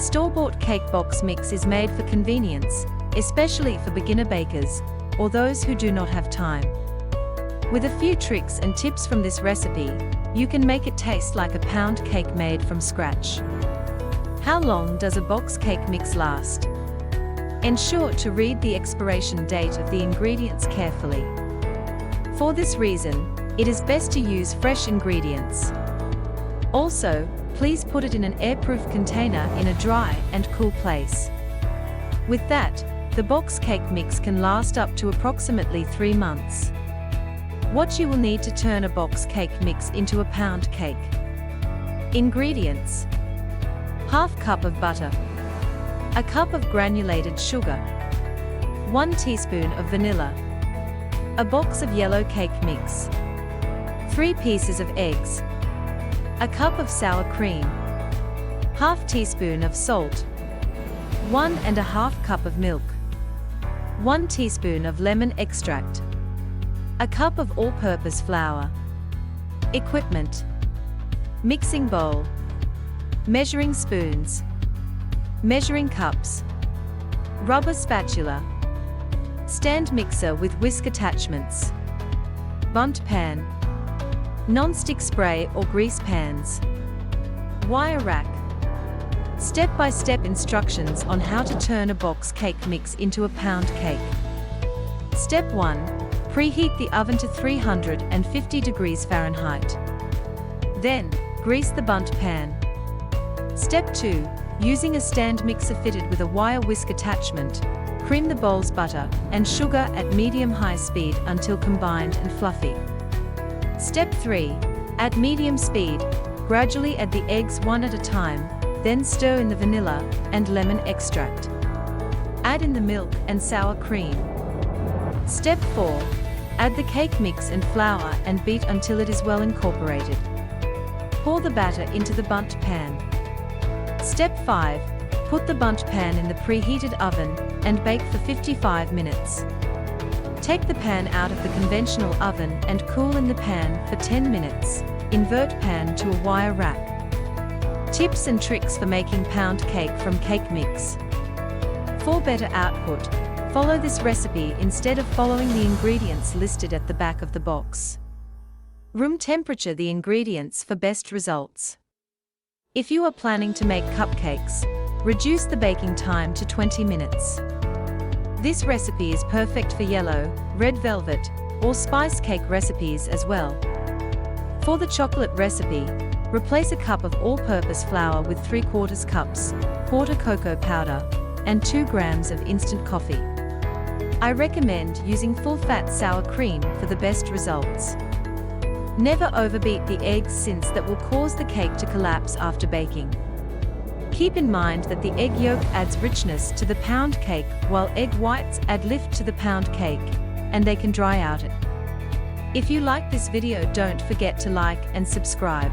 Store-bought cake box mix is made for convenience, especially for beginner bakers or those who do not have time. With a few tricks and tips from this recipe, you can make it taste like a pound cake made from scratch. How long does a box cake mix last? Ensure to read the expiration date of the ingredients carefully. For this reason, it is best to use fresh ingredients. Also, please put it in an airproof container in a dry and cool place. With that, the box cake mix can last up to approximately 3 months. What you will need to turn a box cake mix into a pound cake. Ingredients: ½ cup of butter, a cup of granulated sugar, 1 teaspoon of vanilla, a box of yellow cake mix, 3 pieces of eggs, a cup of sour cream, ½ teaspoon of salt, 1½ cup of milk, 1 teaspoon of lemon extract, a cup of all-purpose flour. Equipment: mixing bowl, measuring spoons, measuring cups, rubber spatula, stand mixer with whisk attachments, bundt pan, non-stick spray or grease pans, wire rack. Step-by-step instructions on how to turn a box cake mix into a pound cake. Step 1. Preheat the oven to 350 degrees Fahrenheit. Then, grease the bundt pan. Step 2. Using a stand mixer fitted with a wire whisk attachment, cream the bowl's butter and sugar at medium-high speed until combined and fluffy. Step 3. At medium speed, gradually add the eggs one at a time, then stir in the vanilla and lemon extract. Add in the milk and sour cream. Step 4. Add the cake mix and flour and beat until it is well incorporated. Pour the batter into the bundt pan. Step 5. Put the bundt pan in the preheated oven and bake for 55 minutes. Take the pan out of the conventional oven and cool in the pan for 10 minutes. Invert pan to a wire rack. Tips and tricks for making pound cake from cake mix. For better output, follow this recipe instead of following the ingredients listed at the back of the box. Room temperature the ingredients for best results. If you are planning to make cupcakes, reduce the baking time to 20 minutes. This recipe is perfect for yellow, red velvet, or spice cake recipes as well. For the chocolate recipe, replace a cup of all-purpose flour with 3/4 cups, quarter cocoa powder, and 2 grams of instant coffee. I recommend using full-fat sour cream for the best results. Never overbeat the eggs since that will cause the cake to collapse after baking. Keep in mind that the egg yolk adds richness to the pound cake while egg whites add lift to the pound cake, and they can dry out it. If you like this video, don't forget to like and subscribe.